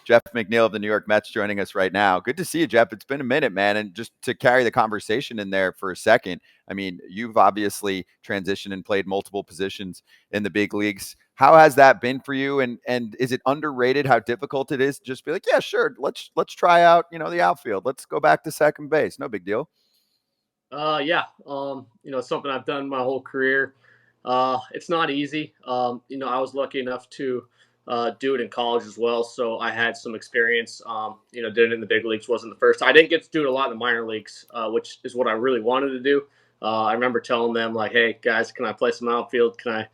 Jeff McNeil of the New York Mets joining us right now. Good to see you, Jeff. It's been a minute, man. And just to carry the conversation in there for a second, I mean, you've obviously transitioned and played multiple positions in the big leagues. How has that been for you? And is it underrated how difficult it is to just be like, yeah, sure, let's try out, the outfield. Let's go back to second base. No big deal. Yeah. It's something I've done my whole career. It's not easy. I was lucky enough to do it in college as well, so I had some experience. Doing it in the big leagues wasn't the first. I didn't get to do it a lot in the minor leagues, which is what I really wanted to do. I remember telling them like, "Hey guys, can I play some outfield? Can I,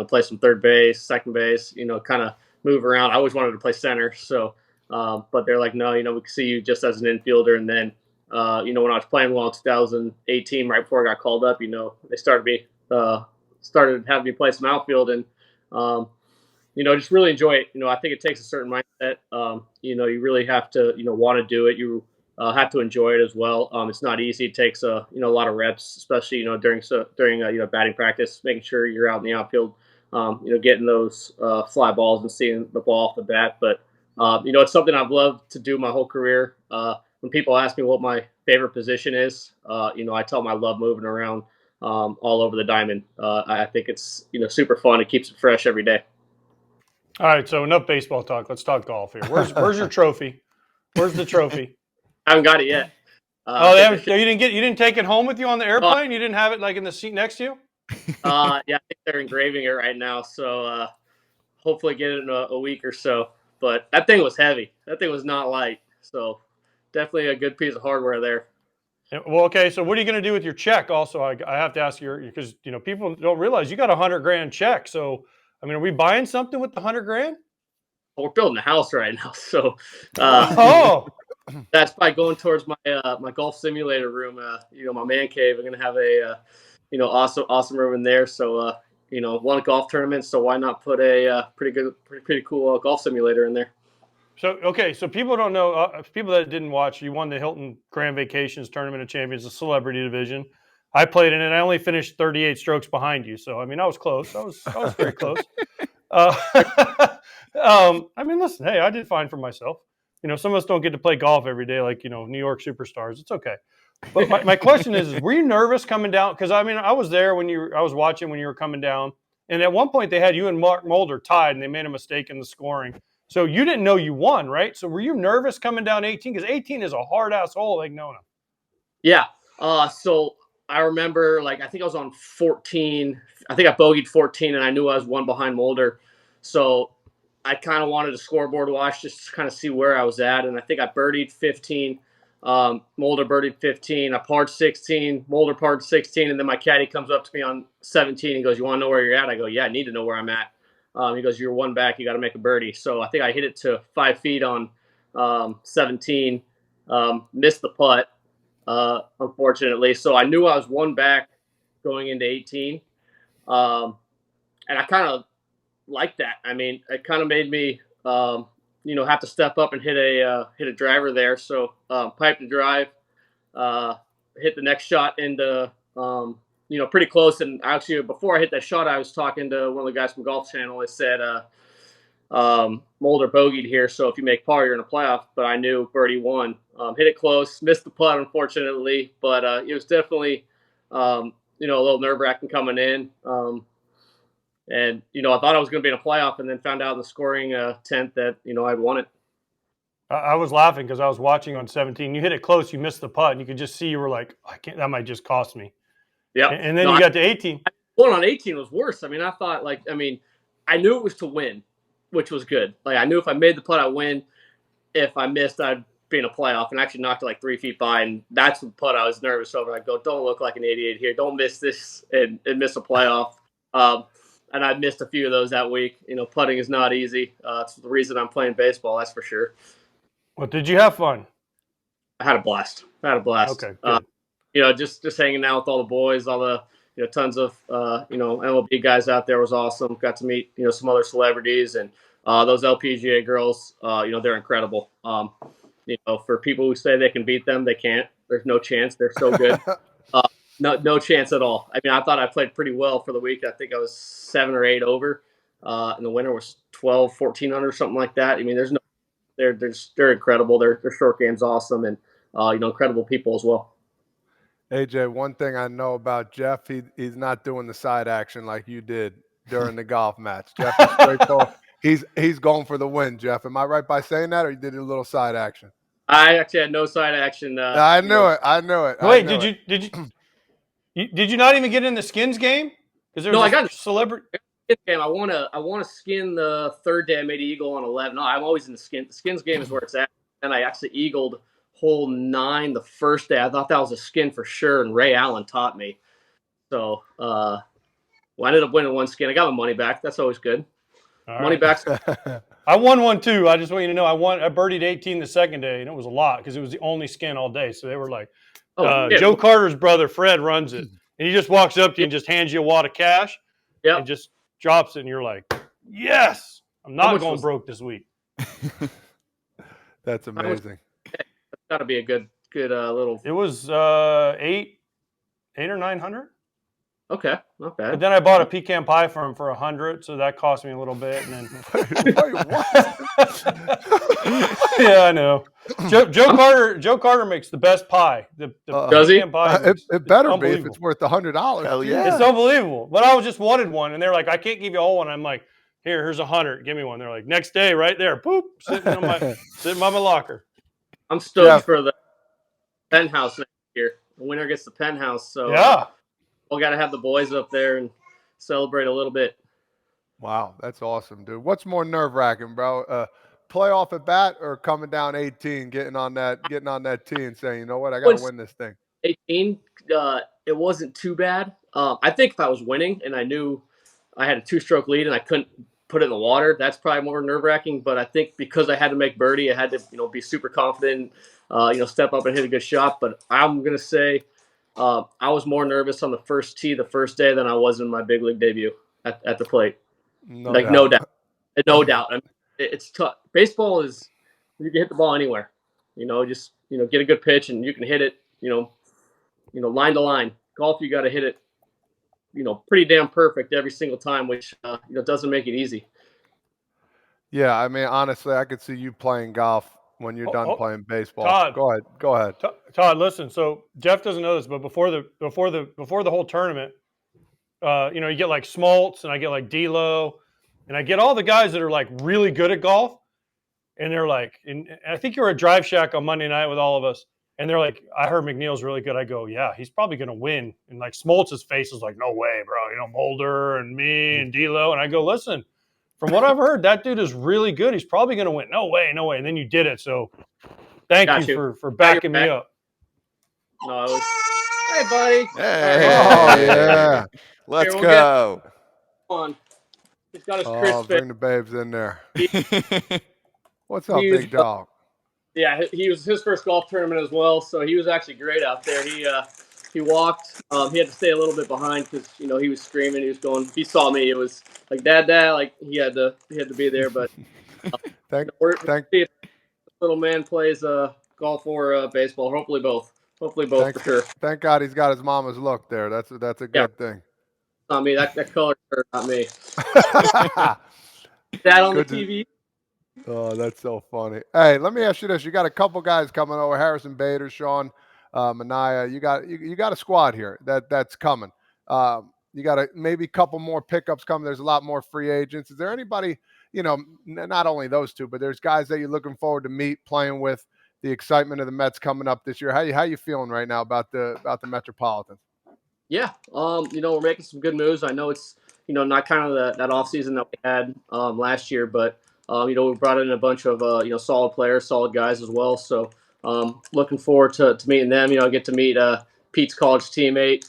play some third base, second base? Kind of move around." I always wanted to play center, so but they're like, "No, we can see you just as an infielder." And then when I was playing well in 2018, right before I got called up, they started having me play some outfield, and just really enjoy it. I think it takes a certain mindset. You really have to want to do it. You have to enjoy it as well. It's not easy. It takes a lot of reps, especially during batting practice, making sure you're out in the outfield, getting those fly balls and seeing the ball off the bat. But it's something I've loved to do my whole career. When people ask me what my favorite position is, I tell them I love moving around all over the diamond. I think it's super fun. It keeps it fresh every day. All right, so enough baseball talk. Let's talk golf here. Where's your trophy? Where's the trophy? I haven't got it yet. You didn't take it home with you on the airplane? You didn't have it like in the seat next to you? Yeah, I think they're engraving it right now, so hopefully get it in a week or so. But that thing was heavy. That thing was not light. So definitely a good piece of hardware there. Well, okay. So what are you going to do with your check? Also, I have to ask you because people don't realize you got $100,000 check. So I mean, are we buying something with the $100,000? We're building a house right now, so that's by going towards my golf simulator room. My man cave. I'm gonna have a awesome room in there. So won a golf tournament, so why not put a pretty cool golf simulator in there? So, okay, so people don't know, people that didn't watch, you won the Hilton Grand Vacations Tournament of Champions, the celebrity division. I played in it. I only finished 38 strokes behind you. So, I mean, I was close. I was very close. I mean, listen, hey, I did fine for myself. Some of us don't get to play golf every day like, New York superstars. It's okay. But my question is, were you nervous coming down? Because, I mean, I was there I was watching when you were coming down. And at one point, they had you and Mark Mulder tied, and they made a mistake in the scoring. So you didn't know you won, right? So were you nervous coming down 18? Because 18 is a hard-ass hole, like Nona. Yeah. So I remember, I think I was on 14. I think I bogeyed 14, and I knew I was one behind Mulder. So I kind of wanted a scoreboard watch just to kind of see where I was at. And I think I birdied 15. Mulder birdied 15. I parred 16. Mulder parred 16. And then my caddy comes up to me on 17. He goes, "You want to know where you're at?" I go, "Yeah, I need to know where I'm at." He goes, "You're one back. You got to make a birdie." So I think I hit it to 5 feet on 17. Missed the putt, unfortunately. So I knew I was one back going into 18. And I kind of liked that. I mean, it kind of made me, have to step up and hit a driver there. So piped the drive, hit the next shot into pretty close. And actually, before I hit that shot, I was talking to one of the guys from Golf Channel. They said, Mulder bogeyed here, so if you make par, you're in a playoff. But I knew birdie won. Hit it close, missed the putt, unfortunately. But it was definitely, a little nerve-wracking coming in. And I thought I was going to be in a playoff, and then found out in the scoring tent that, I'd won it. I was laughing because I was watching on 17. You hit it close, you missed the putt, and you could just see you were like, that might just cost me. Yeah. And then you got to 18. One on 18 was worse. I mean, I thought I knew it was to win, which was good. I knew if I made the putt, I win. If I missed, I'd be in a playoff, and actually knocked it 3 feet by. And that's the putt I was nervous over. I go, don't look like an idiot here. Don't miss this and miss a playoff. And I missed a few of those that week. Putting is not easy. It's the reason I'm playing baseball, that's for sure. Well, did you have fun? I had a blast. Okay, good. Just hanging out with all the boys, all the tons of MLB guys out there was awesome. Got to meet some other celebrities, and those LPGA girls. They're incredible. For people who say they can beat them, they can't. There's no chance. They're so good. No chance at all. I mean, I thought I played pretty well for the week. I think I was 7 or 8 over, and the winner was 12, 14 under, something like that. I mean, there's they're incredible. Their short game's awesome, and incredible people as well. AJ, one thing I know about Jeff, he's not doing the side action like you did during the golf match. Jeff is straightforward. He's going for the win, Jeff. Am I right by saying that, or you did a little side action? I actually had no side action. I knew it. Wait, did you not even get in the skins game? Because there was I got celebrity game. I want to skin the third day. I made eagle on 11. No, I'm always in the skin. The skins game is where it's at. And I actually eagled hole 9 the first day. I thought that was a skin for sure, and Ray Allen taught me. So I ended up winning one skin. I got my money back. That's always good. Money back. I won one too. I just want you to know I birdied 18 the second day, and it was a lot because it was the only skin all day. So they were like, Joe Carter's brother Fred runs it, and he just walks up to you and just hands you a wad of cash, and just drops it, and you're like, yes, I'm not going broke this week. That's amazing. That's got to be a good little. It was 8 or 900. Okay, not bad. But then I bought a pecan pie for him for 100, so that cost me a little bit. And then, wait, what? Yeah, I know. Joe Carter makes the best pie. Does he? Pie it better be if it's worth $100. Hell yeah, it's unbelievable. But I just wanted one, and they're like, I can't give you a whole one. I'm like, here's 100. Give me one. They're like, next day, right there, boop, sitting by my locker. I'm stoked for the penthouse next year. The winner gets the penthouse. So yeah. We got to have the boys up there and celebrate a little bit. Wow, that's awesome, dude. What's more nerve-wracking, bro? Playoff at bat or coming down 18, getting on that tee and saying, you know what, I got to win this thing. 18, it wasn't too bad. I think if I was winning and I knew I had a 2-stroke lead and I couldn't put it in the water, that's probably more nerve-wracking. But I think because I had to make birdie, I had to be super confident, step up and hit a good shot. But I'm gonna say. I was more nervous on the first tee the first day than I was in my big league debut at the plate. No doubt. No doubt. I mean, it's tough. Baseball is you can hit the ball anywhere. Just get a good pitch and you can hit it. Line to line. Golf, you got to hit it. Pretty damn perfect every single time, which doesn't make it easy. Yeah, I mean, honestly, I could see you playing golf when you're done playing baseball. Todd, go ahead. Todd, listen. So Jeff doesn't know this, but before the whole tournament, you get like Smoltz and I get like D'Lo, and I get all the guys that are like really good at golf, and they're like, and I think you were at Drive Shack on Monday night with all of us, and they're like, I heard McNeil's really good. I go, yeah, he's probably gonna win. And like Smoltz's face is like, no way, bro. Mulder and me and D'Lo, and I go, listen. From what I've heard, that dude is really good. He's probably going to win. No way. And then you did it. So thank you for backing me up. No, hey, buddy. Hey. Oh, yeah. Let's go. Come on. He's got his crisp bring the babes in there. What's up, big dog? Yeah, he was his first golf tournament as well, so he was actually great out there. He walked. He had to stay a little bit behind because he was screaming. He was going. He saw me. It was like dad. Like he had to be there. But thank little man plays golf or baseball. Hopefully both for sure. Thank God he's got his mama's look there. That's a good thing. Not me. That color shirt, not me. That on the TV. Oh, that's so funny. Hey, let me ask you this: you got a couple guys coming over, Harrison Bader, Sean. Mania, you got a squad here that's coming. You got maybe a couple more pickups coming. There's a lot more free agents. Is there anybody, not only those two, but there's guys that you're looking forward to meet, playing with, the excitement of the Mets coming up this year? How you feeling right now about the Metropolitans? Yeah, we're making some good moves. I know it's not kind of that offseason that we had last year, but we brought in a bunch of solid players, solid guys as well. So. Looking forward to meeting them. I get to meet Pete's college teammate,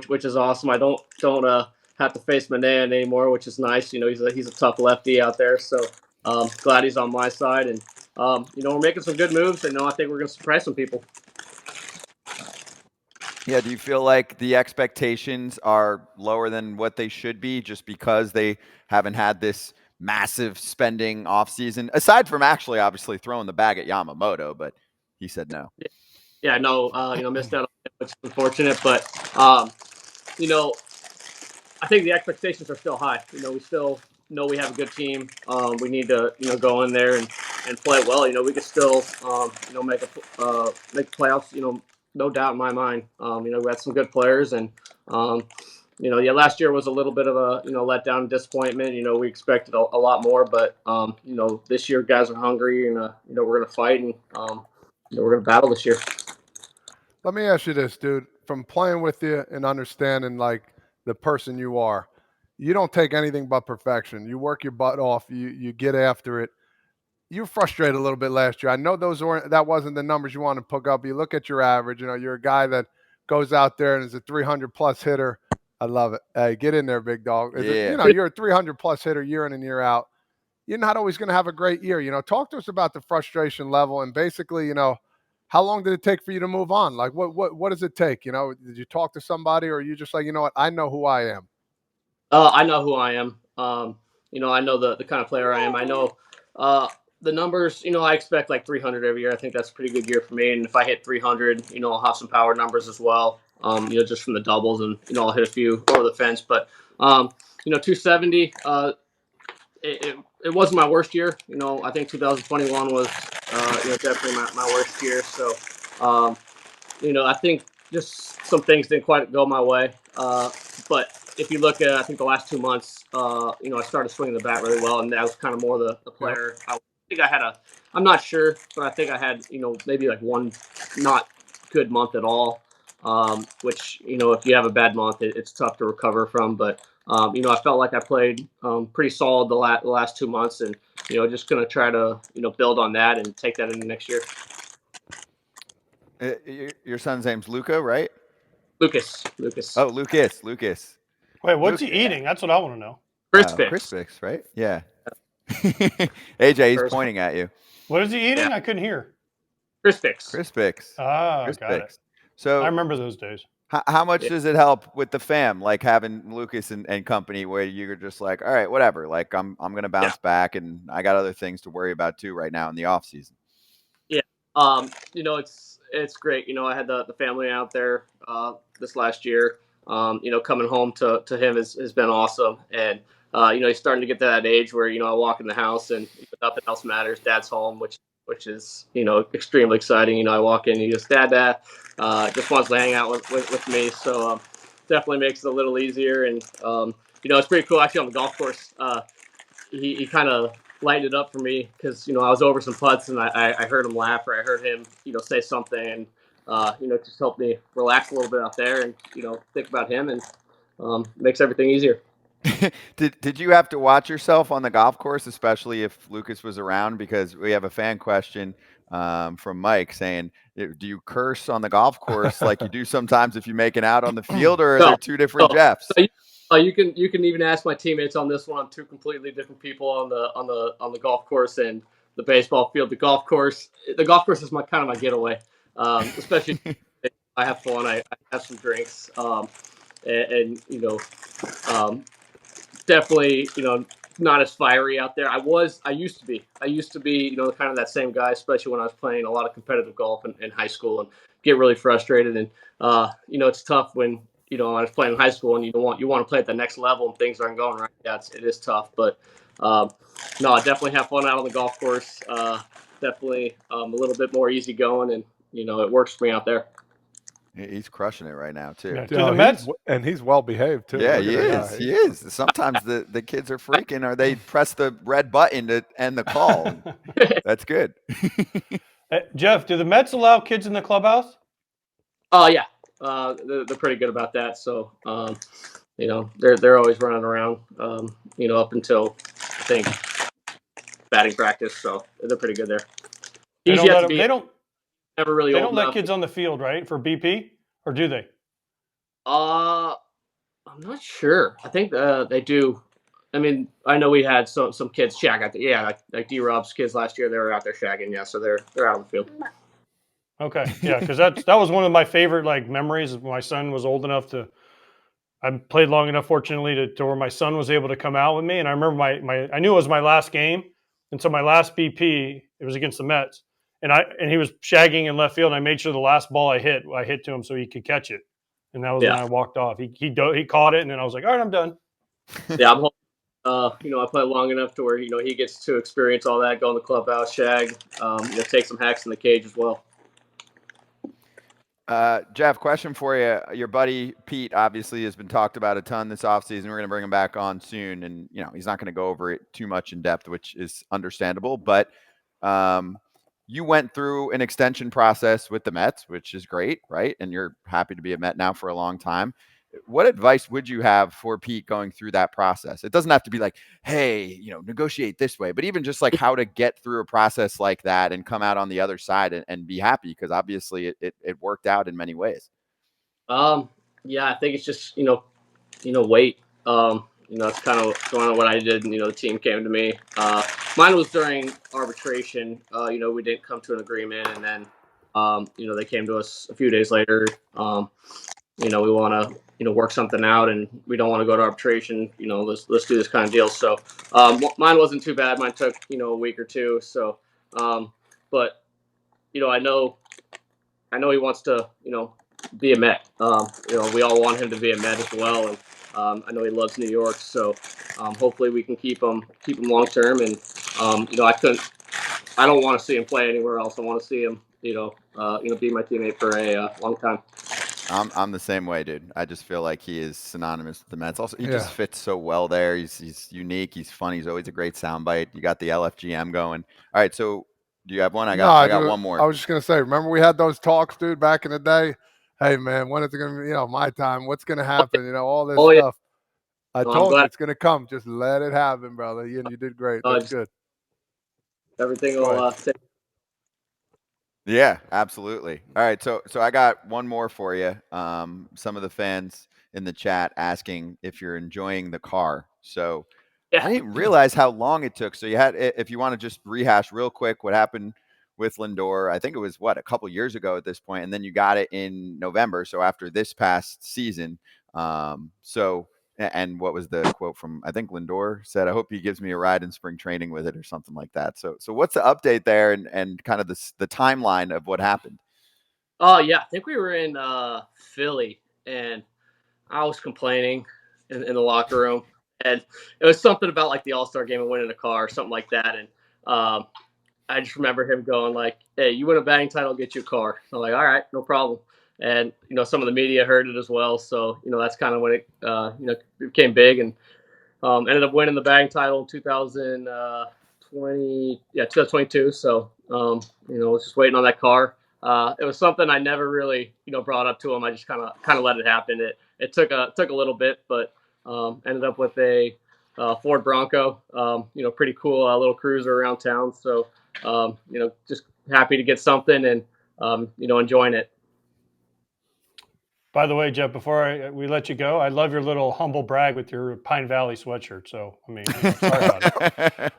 which is awesome. I don't have to face Manan anymore, which is nice. He's a tough lefty out there. So glad he's on my side, and we're making some good moves. And I think we're going to surprise some people. Yeah, do you feel like the expectations are lower than what they should be just because they haven't had this massive spending offseason, aside from actually obviously throwing the bag at Yamamoto, but he said no. Yeah, no, missed out on it, which is unfortunate. But, I think the expectations are still high. We still know we have a good team. We need to, go in there and and play well, we could still make the playoffs. No doubt in my mind. We had some good players, and last year was a little bit of a letdown, disappointment. We expected a lot more, but this year guys are hungry, and we're gonna fight, and we're gonna battle this year. Let me ask you this, dude. From playing with you and understanding like the person you are, you don't take anything but perfection. You work your butt off. You get after it. You were frustrated a little bit last year. I know that wasn't the numbers you want to pick up. You look at your average. You're a guy that goes out there and is a 300 plus hitter. I love it. Hey, get in there, big dog. You're a 300 plus hitter year in and year out. You're not always going to have a great year. Talk to us about the frustration level and basically, how long did it take for you to move on? Like, what does it take? Did you talk to somebody, or are you just like, you know what, I know who I am? I know who I am. I know the kind of player I am. I know the numbers. I expect like 300 every year. I think that's a pretty good year for me. And if I hit 300, I'll have some power numbers as well. Just from the doubles, and I'll hit a few over the fence. But 270. It wasn't my worst year. I think 2021 was definitely my worst year. So I think just some things didn't quite go my way. But if you look at, I think the last 2 months, I started swinging the bat really well, and that was kind of more the player. Yep. I think I had I'm not sure, but I think I had, maybe like one not good month at all, which, if you have a bad month, it's tough to recover from. But, I felt like I played pretty solid the last 2 months, and, just going to try to, build on that and take that into next year. Your son's name's Luca, right? Lucas. Oh, Lucas. Wait, what's he eating? That's what I want to know. Crispix, right? Yeah. AJ, he's pointing at you. What is he eating? Yeah. I couldn't hear. Crispix. Ah, got it. So I remember those days. How much does it help with the fam, like having Lucas and company, where you're just like, all right, whatever, like I'm going to bounce back, and I got other things to worry about too right now in the off season? Yeah. It's great. I had the family out there this last year. Coming home to him has been awesome. And, he's starting to get to that age where, I walk in the house and nothing else matters. Dad's home, which is, extremely exciting. I walk in and he goes, Dad, just wants to hang out with me. So definitely makes it a little easier. And, it's pretty cool actually on the golf course. He kind of lightened it up for me because, I was over some putts and I heard him laugh, or I heard him, say something, and, just helped me relax a little bit out there and, think about him, and makes everything easier. Did you have to watch yourself on the golf course, especially if Lucas was around? Because we have a fan question from Mike saying, do you curse on the golf course like you do sometimes if you make it out on the field, or are there two different Jeffs? You can even ask my teammates on this one. I'm two completely different people on the golf course and the baseball field. The golf course is my kind of my getaway, especially I have fun. I have some drinks, and definitely not as fiery out there. I used to be kind of that same guy, especially when I was playing a lot of competitive golf in high school, and get really frustrated. And it's tough when I was playing in high school and you want to play at the next level and things aren't going right. Yeah, it is tough, but no, I definitely have fun out on the golf course. Definitely a little bit more easy going, and it works for me out there. He's crushing it right now too. Yeah, the Mets, and he's well behaved too. Yeah, he is. He is. Sometimes the kids are freaking, or they press the red button to end the call. That's good. Jeff, do the Mets allow kids in the clubhouse? Oh yeah, they're pretty good about that. So they're always running around. Up until I think batting practice. So they're pretty good there. They don't let kids on the field, right, for BP, or do they? I'm not sure. I think they do. I mean, I know we had some kids shag out there. Yeah, like D-Rob's kids last year, they were out there shagging. Yeah, so they're out on the field. Okay, yeah, because that was one of my favorite memories. My son was old enough to. I played long enough, fortunately, to where my son was able to come out with me. And I remember I knew it was my last game, and so my last BP, it was against the Mets. And he was shagging in left field, and I made sure the last ball I hit to him so he could catch it. And that was when I walked off. He caught it, and then I was like, all right, I'm done. Yeah, I play long enough to where he gets to experience all that, go in the clubhouse, shag, take some hacks in the cage as well. Jeff, question for you. Your buddy Pete obviously has been talked about a ton this offseason. We're going to bring him back on soon, and he's not going to go over it too much in depth, which is understandable. But you went through an extension process with the Mets, which is great, right? And you're happy to be a Met now for a long time. What advice would you have for Pete going through that process? It doesn't have to be like, hey, negotiate this way, but even just like how to get through a process like that and come out on the other side and be happy, because obviously it worked out in many ways. Yeah, I think it's just, wait. That's kind of what I did. The team came to me. Mine was during arbitration. We didn't come to an agreement, and then, they came to us a few days later. We want to, work something out, and we don't want to go to arbitration. Let's do this kind of deal. So, mine wasn't too bad. Mine took, a week or two. So, but, I know he wants to, be a Met. We all want him to be a Met as well, and I know he loves New York. So, hopefully we can keep him long term. And I don't want to see him play anywhere else. I want to see him, be my teammate for a long time. I'm the same way, dude. I just feel like he is synonymous with the Mets. Also, he just fits so well there. He's unique. He's funny. He's always a great soundbite. You got the LFGM going. All right, so do you have one? I got one more. I was just gonna say, remember we had those talks, dude, back in the day. Hey man, when is it gonna be, my time? What's gonna happen? All this stuff. I told you it's gonna come. Just let it happen, brother. You did great. That's good. Everything will Yeah, absolutely. All right, so I got one more for you. Some of the fans in the chat asking if you're enjoying the car. So yeah. I didn't realize how long it took. So you had, if you want to just rehash real quick what happened with Lindor, I think it was a couple years ago at this point, and then you got it in November. So after this past season, and what was the quote from, I think Lindor said, I hope he gives me a ride in spring training with it or something like that. So what's the update there and kind of the timeline of what happened? Oh, yeah. I think we were in Philly, and I was complaining in the locker room. And it was something about like the All-Star game and winning a car or something like that. And I just remember him going like, hey, you win a batting title, get you a car. So I'm like, all right, no problem. And, some of the media heard it as well. So, that's kind of when it became big, and ended up winning the batting title in 2022. So, was just waiting on that car. It was something I never really, brought up to him. I just kind of let it happen. It took a little bit, but ended up with a Ford Bronco. Pretty cool little cruiser around town. So, just happy to get something and enjoying it. By the way, Jeff, before we let you go, I love your little humble brag with your Pine Valley sweatshirt. So, I mean, sorry about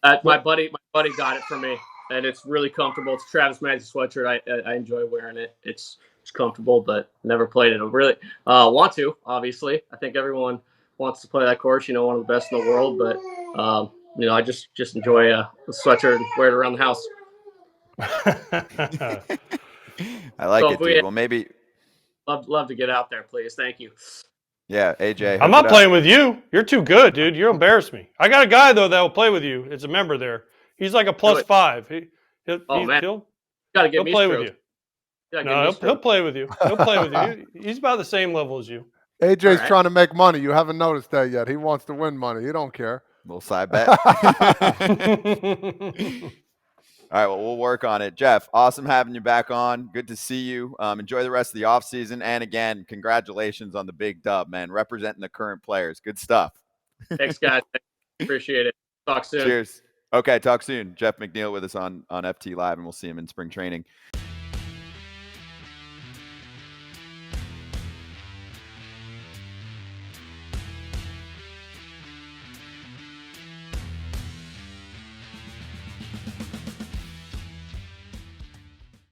it. My buddy got it for me, and it's really comfortable. It's Travis Maggi sweatshirt. I enjoy wearing it. It's comfortable, but never played it. I really want to. Obviously, I think everyone wants to play that course. One of the best in the world. But I just enjoy the sweatshirt and wear it around the house. I like it, dude. Well, maybe. Love to get out there, please. Thank you. Yeah, AJ. I'm not playing with you. You're too good, dude. You embarrass me. I got a guy though that will play with you. It's a member there. He's like a +5. He'll gotta get me play with you. No, he'll play with you. He'll play with you. He's about the same level as you. AJ's trying to make money. You haven't noticed that yet. He wants to win money. You don't care. Little side bet. All right, well, we'll work on it. Jeff, awesome having you back on. Good to see you. Enjoy the rest of the offseason. And again, congratulations on the big dub, man. Representing the current players. Good stuff. Thanks, guys. Appreciate it. Talk soon. Cheers. Okay, talk soon. Jeff McNeil with us on FT Live, and we'll see him in spring training.